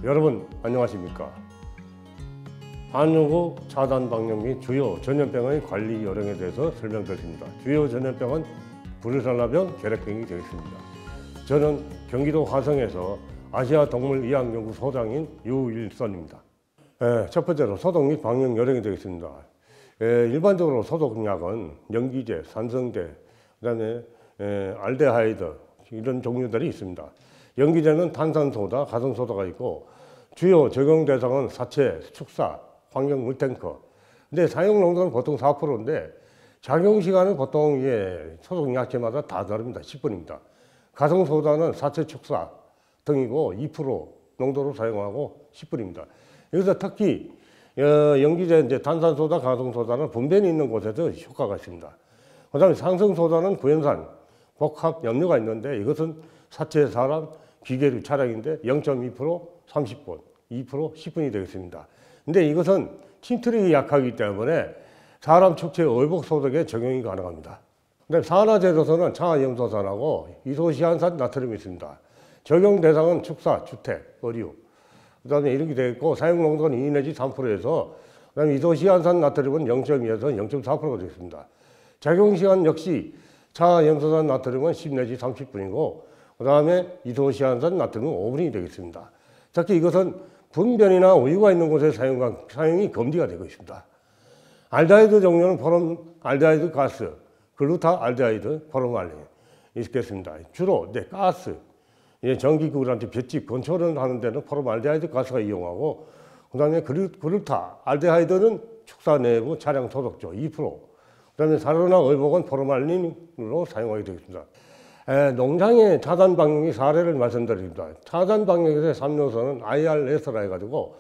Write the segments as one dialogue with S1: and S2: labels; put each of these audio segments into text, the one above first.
S1: 여러분 안녕하십니까? 한우구 차단 방역 및 주요 전염병의 관리 요령에 대해서 설명드리겠습니다. 주요 전염병은 브루셀라병, 계략병이 되겠습니다. 저는 경기도 화성에서 아시아동물의학연구 소장인 유일선입니다. 첫 번째로 소독 및 방역 요령이 되겠습니다. 일반적으로 소독약은 연기제, 산성제, 그다음에 알데하이드 이런 종류들이 있습니다. 연기제는 탄산소다, 가성소다가 있고 주요 적용 대상은 사체, 축사, 환경 물탱커. 근데 사용 농도는 보통 4%인데 작용 시간은 보통 소독 약제마다 다 다릅니다. 10분입니다. 가성소다는 사체, 축사 등이고 2% 농도로 사용하고 10분입니다. 여기서 특히 연기제, 탄산소다, 가성소다는 분변이 있는 곳에서 효과가 있습니다. 그 다음에 산성소다는 구연산, 복합 염료가 있는데 이것은 사체, 사람, 기계류, 차량인데 0.2%, 30분, 2%, 10분이 되겠습니다. 근데 이것은 침투력이 약하기 때문에 사람 축체 얼복 소독에 적용이 가능합니다. 그다음에 산화제로서는 차염소산하고 이소시안산 나트륨이 있습니다. 적용 대상은 축사, 주택, 의류, 그다음에 이렇게 되어 있고 사용 농도는 2 내지 3%에서 그다음에 이소시안산 나트륨은 0.2에서 0.4%가 되겠습니다. 작용 시간 역시 차염소산 나트륨은 10 내지 30분이고 그 다음에 이소시안산 나트륨은 5분이 되겠습니다. 특히 이것은 분변이나 우유가 있는 곳에 사용이 금지가 되고 있습니다. 알데하이드 종류는 포름 알데하이드 가스, 글루타 알데하이드, 포름알린 있겠습니다. 주로 가스, 전기구들한테 볏짚 건초를 하는 데는 포름 알데하이드 가스가 이용하고 그 다음에 글루타 알데하이드는 축사 내부 차량 소독조 2%, 그 다음에 사료나 얼복은 포름알린으로 사용하게 되겠습니다. 농장의 차단 방역의 사례를 말씀드립니다. 차단 방역에서의 3요소는 IRS라 해가지고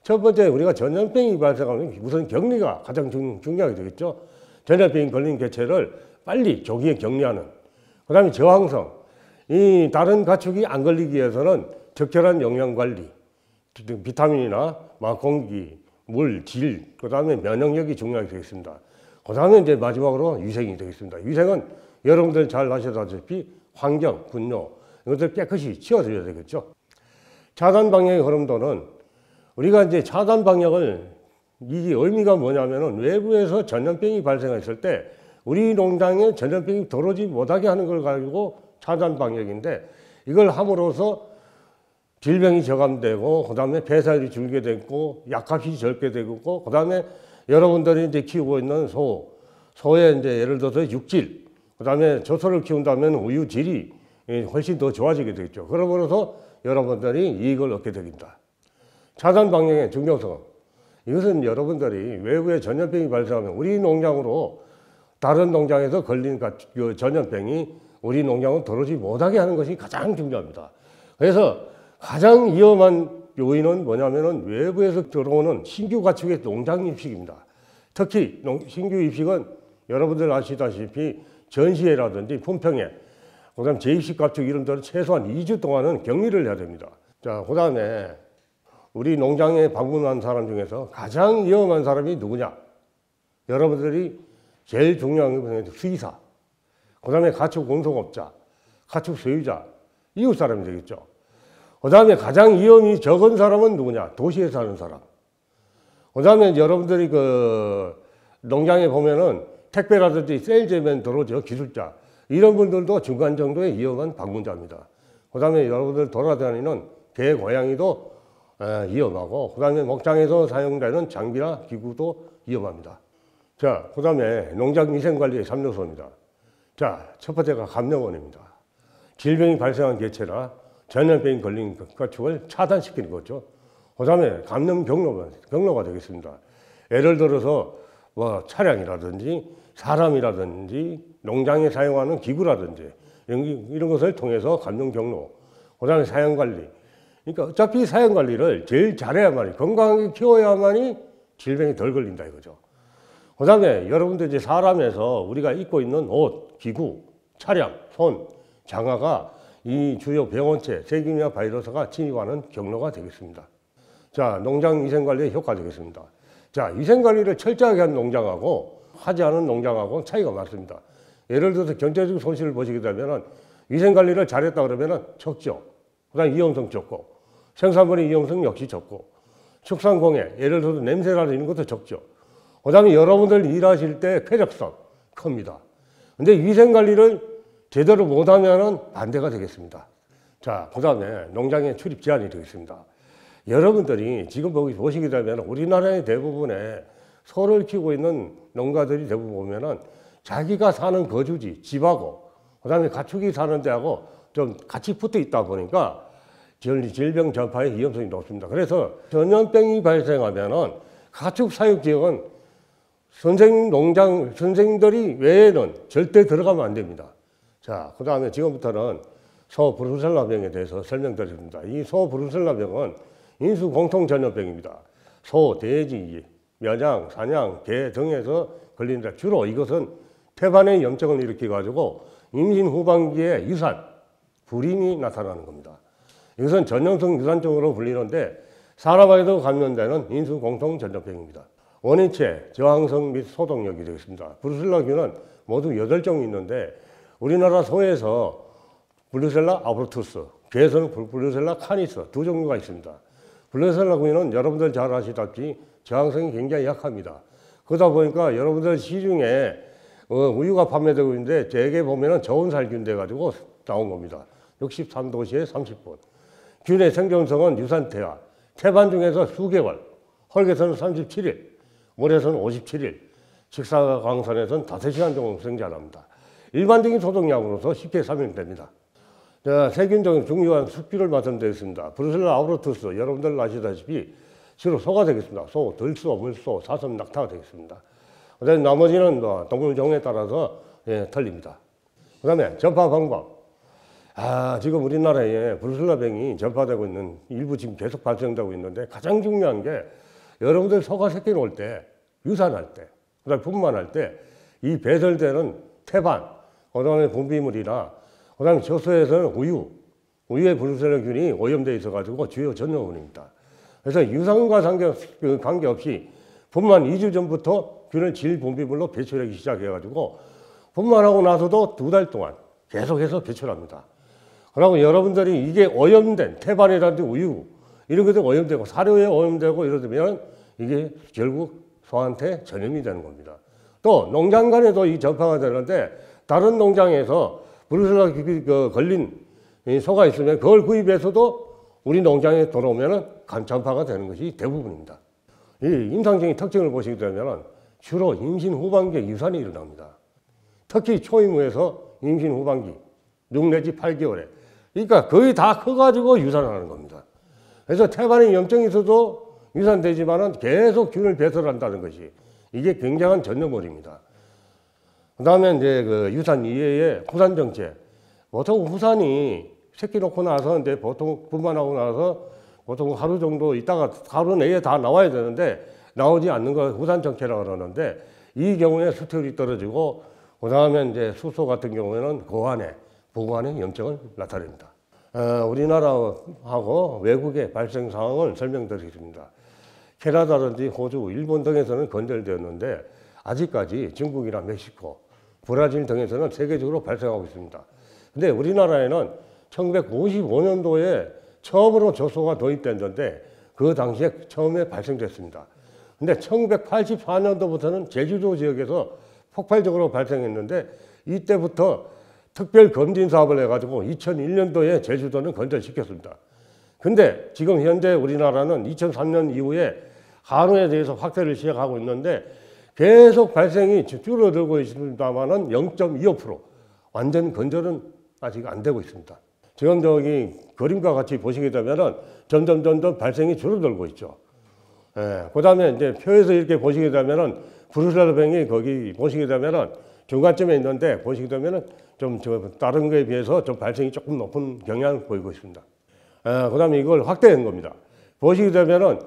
S1: 첫 번째 우리가 전염병이 발생하면 우선 격리가 가장 중요하게 되겠죠. 전염병이 걸린 개체를 빨리 조기에 격리하는. 그 다음에 저항성. 이 다른 가축이 안 걸리기 위해서는 적절한 영양 관리, 비타민이나 공기, 물, 질, 그 다음에 면역력이 중요하게 되겠습니다. 그 다음에 이제 마지막으로 위생이 되겠습니다. 위생은 여러분들 잘 아시다시피 환경, 분뇨 이것들 깨끗이 치워드려야 되겠죠. 차단 방역의 흐름도는 우리가 이제 차단 방역을 이게 의미가 뭐냐면은 외부에서 전염병이 발생했을 때 우리 농장에 전염병이 들어오지 못하게 하는 걸 가지고 차단 방역인데 이걸 함으로써 질병이 저감되고 그 다음에 폐사율이 줄게 되고 약값이 적게 되고 그 다음에 여러분들이 이제 키우고 있는 소의 이제 예를 들어서 육질 그 다음에 젖소를 키운다면 우유 질이 훨씬 더 좋아지게 되겠죠. 그러므로서 여러분들이 이익을 얻게 됩니다. 차단 방역의 중요성. 이것은 여러분들이 외부에 전염병이 발생하면 우리 농장으로 다른 농장에서 걸린 전염병이 우리 농장으로 들어오지 못하게 하는 것이 가장 중요합니다. 그래서 가장 위험한 요인은 뭐냐면은 외부에서 들어오는 신규 가축의 농장 입식입니다. 특히 신규 입식은 여러분들 아시다시피 전시회라든지 품평회, 그 다음에 재입식 가축 이런 데는 최소한 2주 동안은 격리를 해야 됩니다. 자, 그 다음에 우리 농장에 방문한 사람 중에서 가장 위험한 사람이 누구냐? 여러분들이 제일 중요한 것은 수의사, 그 다음에 가축 운송업자, 가축 소유자, 이웃 사람이 되겠죠. 그 다음에 가장 위험이 적은 사람은 누구냐? 도시에 사는 사람. 그 다음에 여러분들이 농장에 보면은 택배라든지 세일즈맨 들어오죠. 기술자. 이런 분들도 중간 정도의 위험한 방문자입니다. 그 다음에 여러분들 돌아다니는 개, 고양이도 위험하고 그 다음에 목장에서 사용되는 장비나 기구도 위험합니다. 자, 그 다음에 농장위생관리의 3요소입니다. 자, 첫 번째가 감염원입니다. 질병이 발생한 개체나 전염병이 걸린 가축을 차단시키는 거죠. 그 다음에 감염 경로가 되겠습니다. 예를 들어서 차량이라든지 사람이라든지 농장에 사용하는 기구라든지 이런 것을 통해서 감염 경로, 그 다음에 사용관리. 그러니까 어차피 사용관리를 제일 잘해야만이, 건강하게 키워야만이 질병이 덜 걸린다 이거죠. 그 다음에 여러분들 이제 사람에서 우리가 입고 있는 옷, 기구, 차량, 손, 장화가 이 주요 병원체, 세균이나 바이러스가 침입하는 경로가 되겠습니다. 자, 농장 위생관리의 효과 되겠습니다. 자, 위생관리를 철저하게 한 농장하고 하지 않은 농장하고는 차이가 많습니다. 예를 들어서 경제적 손실을 보시게 되면 위생관리를 잘했다 그러면 적죠. 그 다음에 위험성 적고 생산물의 위험성 역시 적고, 축산공해, 예를 들어서 냄새나 이런 것도 적죠. 그 다음에 여러분들 일하실 때 쾌적성 큽니다. 근데 위생관리를 제대로 못하면 반대가 되겠습니다. 자, 그 다음에 농장에 출입 제한이 되겠습니다. 여러분들이 지금 보시게 되면 우리나라의 대부분의 소를 키우고 있는 농가들이 대부분 보면은 자기가 사는 거주지, 집하고, 그 다음에 가축이 사는 데하고 좀 같이 붙어 있다 보니까 질병 전파의 위험성이 높습니다. 그래서 전염병이 발생하면은 가축 사육 지역은 선생님들이 외에는 절대 들어가면 안 됩니다. 자, 그 다음에 지금부터는 소 브루셀라병에 대해서 설명드리겠습니다. 이 소 브루셀라병은 인수 공통 전염병입니다. 소, 돼지, 매장, 사냥, 개 등에서 걸리는데 주로 이것은 태반의 염증을 일으켜가지고 임신 후반기에 유산, 불임이 나타나는 겁니다. 이것은 전염성 유산증으로 불리는데 사람에게도 감염되는 인수 공통 전염병입니다. 원인체, 저항성 및 소독력이 되겠습니다. 브루셀라균은 모두 8종이 있는데 우리나라 소에서 브루셀라 아브루투스, 개에서는 브루셀라 카니스 두 종류가 있습니다. 브루셀라균은 여러분들 잘 아시다시피 저항성이 굉장히 약합니다. 그러다 보니까 여러분들 시중에 우유가 판매되고 있는데 대개 보면은 저온살균 돼가지고 나온 겁니다. 63도씨에 30분. 균의 생존성은 유산태아, 태반 중에서 수개월, 헐게서는 37일, 물에서는 57일, 직사광선에서는 5시간 정도 생존합니다. 일반적인 소독약으로서 쉽게 사용됩니다. 세균 중 중요한 숙주를 말씀드리겠습니다. 브루셀라 아브루투스, 여러분들 아시다시피 주로 소가 되겠습니다. 소, 들소, 물소, 사슴, 낙타가 되겠습니다. 그다음에 나머지는 동물 종에 따라서 틀립니다. 그 다음에 전파 방법. 지금 우리나라에 브루셀라병이 전파되고 있는 일부 지금 계속 발생되고 있는데 가장 중요한 게 여러분들 소가 새끼 놓을 때, 유산할 때, 그다음에 분만할 때 이 배설되는 태반, 그다음에 분비물이나 그다음에 저소에서는 우유에 브루셀라균이 오염되어 있어가지고 주요 전염원입니다. 그래서 유산과 관계없이 분만 2주 전부터 균을 질 분비물로 배출하기 시작해가지고 분만하고 나서도 2달 동안 계속해서 배출합니다. 그리고 여러분들이 이게 오염된 태반이라든지 우유 이런 것들 오염되고 사료에 오염되고 이러면 이게 결국 소한테 전염이 되는 겁니다. 또 농장 간에도 이 전파가 되는데 다른 농장에서 브루셀라 걸린 소가 있으면 그걸 구입해서도 우리 농장에 들어오면 전파가 되는 것이 대부분입니다. 이 임상적인 특징을 보시게 되면 주로 임신 후반기에 유산이 일어납니다. 특히 초임후에서 임신 후반기 6 내지 8개월에 그러니까 거의 다 커가지고 유산하는 겁니다. 그래서 태반에 염증이 있어도 유산되지만은 계속 균을 배설한다는 것이 이게 굉장한 전염물입니다. 그 다음에 이제 그 유산 이외에 후산 정체. 보통 후산이 새끼 놓고 나서는데 보통 분만하고 나서 보통 하루 정도 있다가 하루 내에 다 나와야 되는데 나오지 않는 걸 후산 정체라고 그러는데 이 경우에 수태율이 떨어지고 그 다음에 이제 수소 같은 경우에는 고환에, 부관에 염증을 나타냅니다. 우리나라하고 외국의 발생 상황을 설명드리겠습니다. 캐나다라든지 호주, 일본 등에서는 건절되었는데 아직까지 중국이나 멕시코, 브라질 등에서는 세계적으로 발생하고 있습니다. 근데 우리나라에는 1955년도에 처음으로 저소가 도입됐는데 그 당시에 처음에 발생됐습니다. 근데 1984년도부터는 제주도 지역에서 폭발적으로 발생했는데 이때부터 특별 검진 사업을 해가지고 2001년도에 제주도는 건절시켰습니다. 근데 지금 현재 우리나라는 2003년 이후에 한우에 대해서 확대를 시작하고 있는데 계속 발생이 줄어들고 있습니다만은 0.25% 완전 건절은 아직 안 되고 있습니다. 지금 저기 그림과 같이 보시게 되면은 점점 발생이 줄어들고 있죠. 그 다음에 이제 표에서 이렇게 보시게 되면은 브루셀라병이 거기 보시게 되면은 중간쯤에 있는데 보시게 되면은 좀 다른 거에 비해서 좀 발생이 조금 높은 경향을 보이고 있습니다. 그 다음에 이걸 확대한 겁니다. 보시게 되면은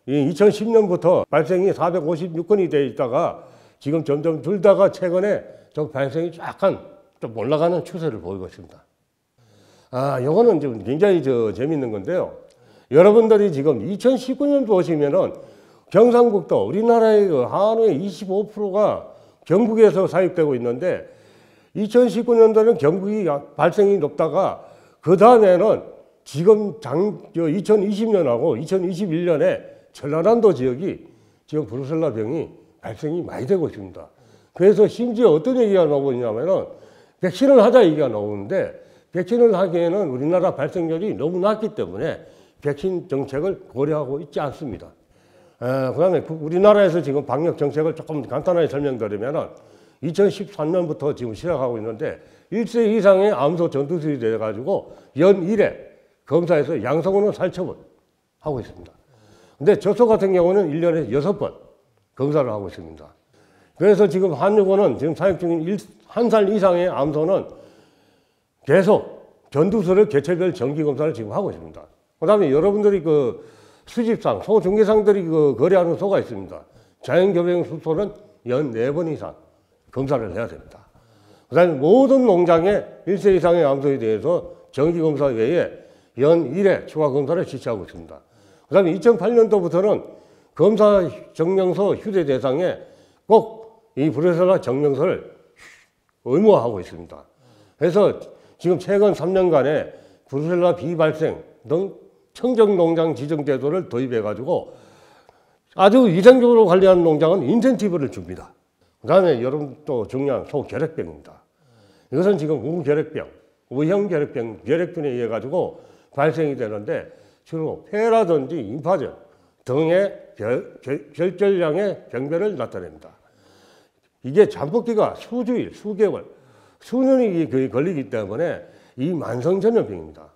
S1: 2010년부터 발생이 456건이 되어 있다가 지금 점점 줄다가 최근에 좀 발생이 약간 좀 올라가는 추세를 보이고 있습니다. 요거는 좀 굉장히 재밌는 건데요. 여러분들이 지금 2019년 보시면은 경상북도 우리나라의 그 한우의 25%가 경북에서 사육되고 있는데 2019년도는 경북이 발생이 높다가 그 다음에는 지금 2020년하고 2021년에 전라남도 지역이 지금 브루셀라 병이 발생이 많이 되고 있습니다. 그래서 심지어 어떤 얘기가 나오고 있냐면은 백신을 하자 얘기가 나오는데 백신을 하기에는 우리나라 발생률이 너무 낮기 때문에 백신 정책을 고려하고 있지 않습니다. 그다음에 우리나라에서 지금 방역 정책을 조금 간단하게 설명드리면은 2013년부터 지금 시작하고 있는데 1세 이상의 암소 전투술이 돼가지고 연 1회 검사에서 양성으로 살처분 하고 있습니다. 근데 젖소 같은 경우는 1년에 6번 검사를 하고 있습니다. 그래서 지금 한의원은 지금 사육 중인 1살 이상의 암소는 계속 전투술을 개체별 정기검사를 지금 하고 있습니다. 그 다음에 여러분들이 그 수집상, 소 중개상들이 그 거래하는 소가 있습니다. 자연교배용 수소는 연 4번 이상 검사를 해야 됩니다. 그 다음에 모든 농장의 1세 이상의 암소에 대해서 정기검사 외에 연 1회 추가 검사를 지시하고 있습니다. 그 다음에 2008년도부터는 검사 정명서 휴대 대상에 꼭 이 브루셀라 정명서를 의무화하고 있습니다. 그래서 지금 최근 3년간에 브루셀라 비발생 등 청정농장 지정 제도를 도입해가지고 아주 위생적으로 관리하는 농장은 인센티브를 줍니다. 그 다음에 여러분 또 중요한 소결핵병입니다. 이것은 지금 우결핵병, 우형결핵병, 결핵균에 의해 가지고 발생이 되는데 주로 폐라든지 임파전 등의 결절량의 병변을 나타냅니다. 이게 잠복기가 수주일, 수개월, 수년이 거의 걸리기 때문에 이 만성전염병입니다.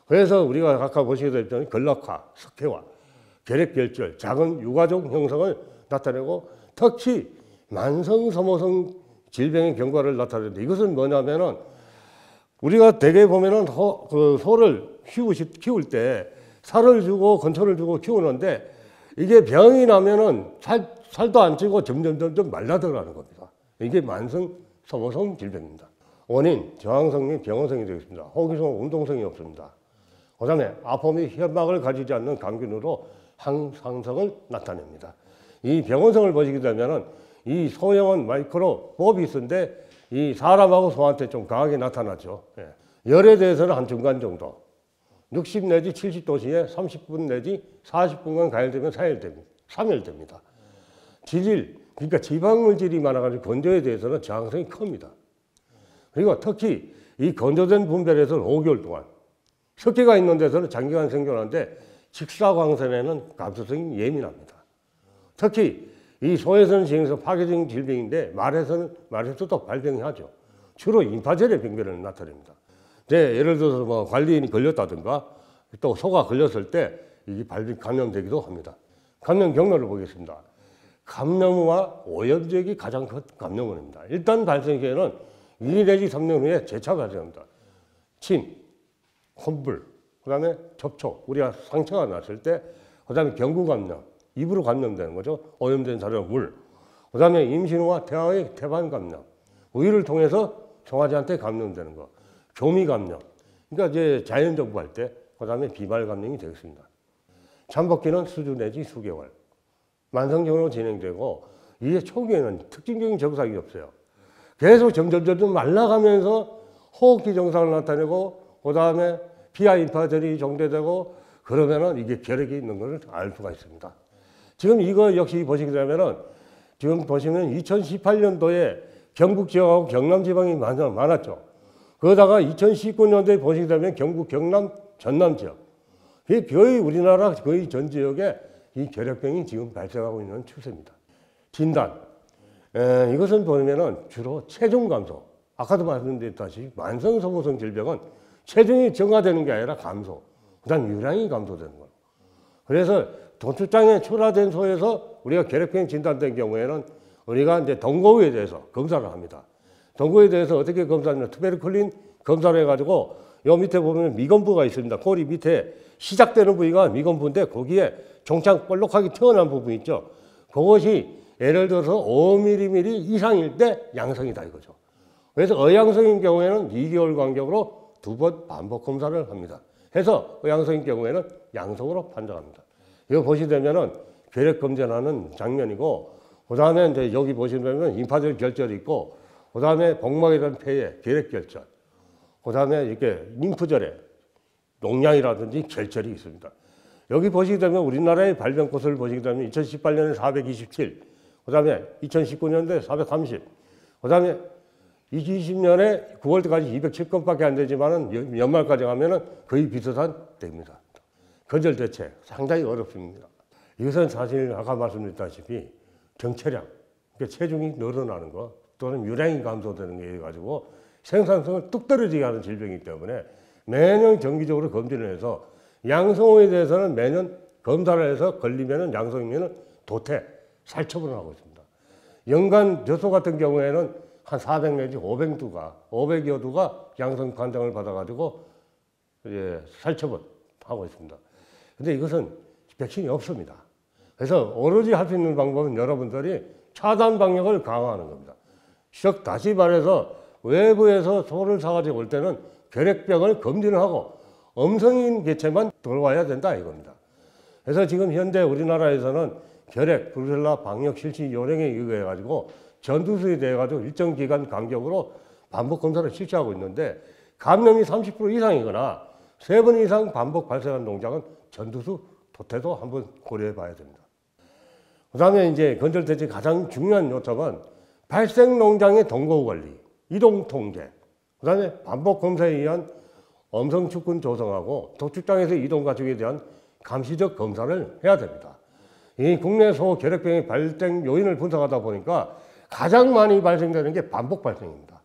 S1: 그래서 우리가 아까 보시게 됐던 근락화, 석회화, 결핵결절, 작은 유가족 형성을 나타내고 특히 만성소모성 질병의 경과를 나타내는데 이것은 뭐냐면은 우리가 대개 보면은 소를 키울 때 살을 주고 건초를 주고 키우는데 이게 병이 나면은 살도 안 찌고 점점 말라들어가는 겁니다. 이게 만성소모성 질병입니다. 원인, 저항성 및 병원성이 되겠습니다. 호기성, 운동성이 없습니다. 그 다음에 아파 및 혈막을 가지지 않는 감균으로 항상성을 나타냅니다. 이 병원성을 보시게 되면은 이 소형은 마이크로 보비스인데 이 사람하고 소한테 좀 강하게 나타나죠. 열에 대해서는 한 중간 정도. 60 내지 70도시에 30분 내지 40분간 가열되면 3일 됩니다. 질일, 그러니까 지방물질이 많아가지고 건조에 대해서는 저항성이 큽니다. 그리고 특히 이 건조된 분별에서는 5개월 동안, 석회가 있는 데서는 장기간 생존하는데 직사광선에는 감수성이 예민합니다. 특히 이 소에서는 진행해서 파괴적인 질병인데 말에서도 발병이 하죠. 주로 임파절의 병변을 나타냅니다. 예를 들어서 뭐 관리인이 걸렸다든가 또 소가 걸렸을 때 이게 감염되기도 합니다. 감염 경로를 보겠습니다. 감염과 오염지역이 가장 큰 감염원입니다. 일단 발생 시에는 2 내지 3년 후에 재차 발생합니다. 침, 콧물, 그 다음에 접촉, 우리가 상처가 났을 때, 그 다음에 경구 감염, 입으로 감염되는 거죠. 오염된 사료, 물. 그 다음에 임신 후와 태아의 태반 감염, 우유를 통해서 송아지한테 감염되는 거. 교미 감염. 그러니까 이제 자연정부할 때, 그 다음에 비말 감염이 되겠습니다. 잠복기는 수주 내지 수개월. 만성적으로 진행되고, 이게 초기에는 특징적인 증상이 없어요. 계속 점점 말라가면서 호흡기 증상을 나타내고, 그 다음에 피하 임파절이 정제되고, 그러면은 이게 결핵이 있는 것을 알 수가 있습니다. 지금 이거 역시 보시게 되면은, 지금 보시면 2018년도에 경북 지역하고 경남 지방이 많았죠. 그러다가 2019년도에 보시게 되면 경북, 경남, 전남 지역. 거의 우리나라 거의 전 지역에 이 결핵병이 지금 발생하고 있는 추세입니다. 진단. 이것은 보면은 주로 체중 감소. 아까도 말씀드렸다시피 만성소모성 질병은 체중이 증가되는 게 아니라 감소. 그 다음 유량이 감소되는 거예요. 그래서 도출장에 출하된 소에서 우리가 결핵병이 진단된 경우에는 우리가 이제 동고에 대해서 검사를 합니다. 동고에 대해서 어떻게 검사하냐면 투베르클린 검사를 해가지고 요 밑에 보면 미건부가 있습니다. 꼬리 밑에 시작되는 부위가 미건부인데 거기에 종창 볼록하게 튀어나온 부분이 있죠. 그것이 예를 들어서 5mm 이상일 때 양성이다 이거죠. 그래서 어양성인 경우에는 2개월 간격으로 2번 반복 검사를 합니다. 해서 어양성인 경우에는 양성으로 판정합니다. 이거 보시면은 결핵 검진하는 장면이고, 그 다음에 이제 여기 보시면 임파절 결절이 있고, 그 다음에 복막에 대한 폐해, 결핵 결절, 그 다음에 이렇게 림프절에 농량이라든지 결절이 있습니다. 여기 보시게 되면 우리나라의 발병 건수를 보시게 되면 2018년에 427, 그 다음에 2019년도에 430, 그 다음에 2020년에 9월까지 207건밖에 안 되지만은 연말까지 가면은 거의 비슷한 때입니다. 건설 대책 상당히 어렵습니다. 이것은 사실 아까 말씀드렸다시피 정체량, 그러니까 체중이 늘어나는 거 또는 유량이 감소되는 게 가지고 생산성을 뚝 떨어지게 하는 질병이기 때문에 매년 정기적으로 검진을 해서 양성호에 대해서는 매년 검사를 해서 걸리면은 양성이면은 도태, 살처분을 하고 있습니다. 연간 젖소 같은 경우에는 한 400 내지 500여 두가 양성 판정을 받아가지고 살처분 하고 있습니다. 근데 이것은 백신이 없습니다. 그래서 오로지 할 수 있는 방법은 여러분들이 차단 방역을 강화하는 겁니다. 즉 다시 말해서 외부에서 소를 사가지고 올 때는 결핵병을 검진을 하고 음성인 개체만 들어와야 된다 이겁니다. 그래서 지금 현재 우리나라에서는 결핵, 브루셀라 방역 실시 요령에 의해 가지고 전투수에 대해 가지고 일정 기간 간격으로 반복 검사를 실시하고 있는데 감염이 30% 이상이거나 3번 이상 반복 발생한 농장은 전투수 도태도 한번 고려해 봐야 됩니다. 그 다음에 이제 건설 대책 가장 중요한 요점은 발생 농장의 동거 관리, 이동 통제, 그 다음에 반복 검사에 의한 음성 축군 조성하고 도축장에서 이동 가축에 대한 감시적 검사를 해야 됩니다. 이 국내 소 결핵병의 발생 요인을 분석하다 보니까 가장 많이 발생되는 게 반복 발생입니다.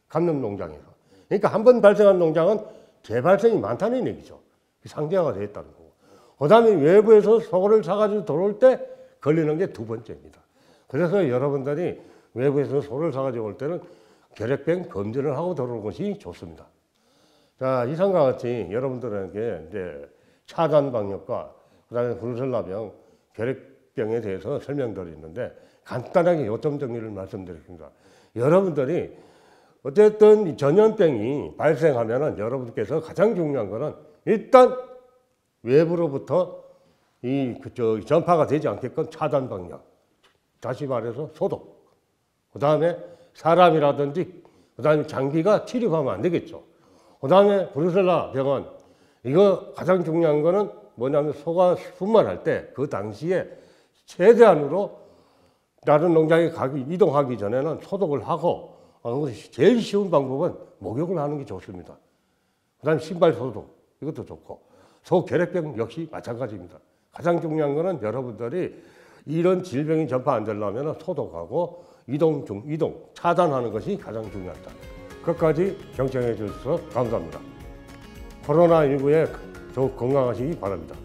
S1: 감염 농장에서. 그러니까 한 번 발생한 농장은 재발생이 많다는 얘기죠. 상대화가 되어 있다는 거고. 그 다음에 외부에서 소를 사가지고 들어올 때 걸리는 게 2번째입니다. 그래서 여러분들이 외부에서 소를 사가지고 올 때는 결핵병 검진을 하고 들어오는 것이 좋습니다. 자, 이상과 같이 여러분들에게 이제 차단 방역과 그 다음에 브루셀라병, 결핵병에 대해서 설명드리는데 간단하게 요점 정리를 말씀드리겠습니다. 여러분들이 어쨌든 전염병이 발생하면은 여러분께서 가장 중요한 거는 일단 외부로부터 전파가 되지 않게끔 차단 방역, 다시 말해서 소독, 그 다음에 사람이라든지 그 다음에 장기가 침입하면 안 되겠죠. 그 다음에 브루셀라 병은 이거 가장 중요한 거는 뭐냐면 소가 분만할 때 그 당시에 최대한으로 다른 농장에 이동하기 전에는 소독을 하고 제일 쉬운 방법은 목욕을 하는 게 좋습니다. 그 다음에 신발 소독 이것도 좋고 소 결핵병 역시 마찬가지입니다. 가장 중요한 거는 여러분들이 이런 질병이 전파 안 되려면 소독하고 이동 차단하는 것이 가장 중요하다. 끝까지 경청해 주셔서 감사합니다. 코로나19에 더욱 건강하시기 바랍니다.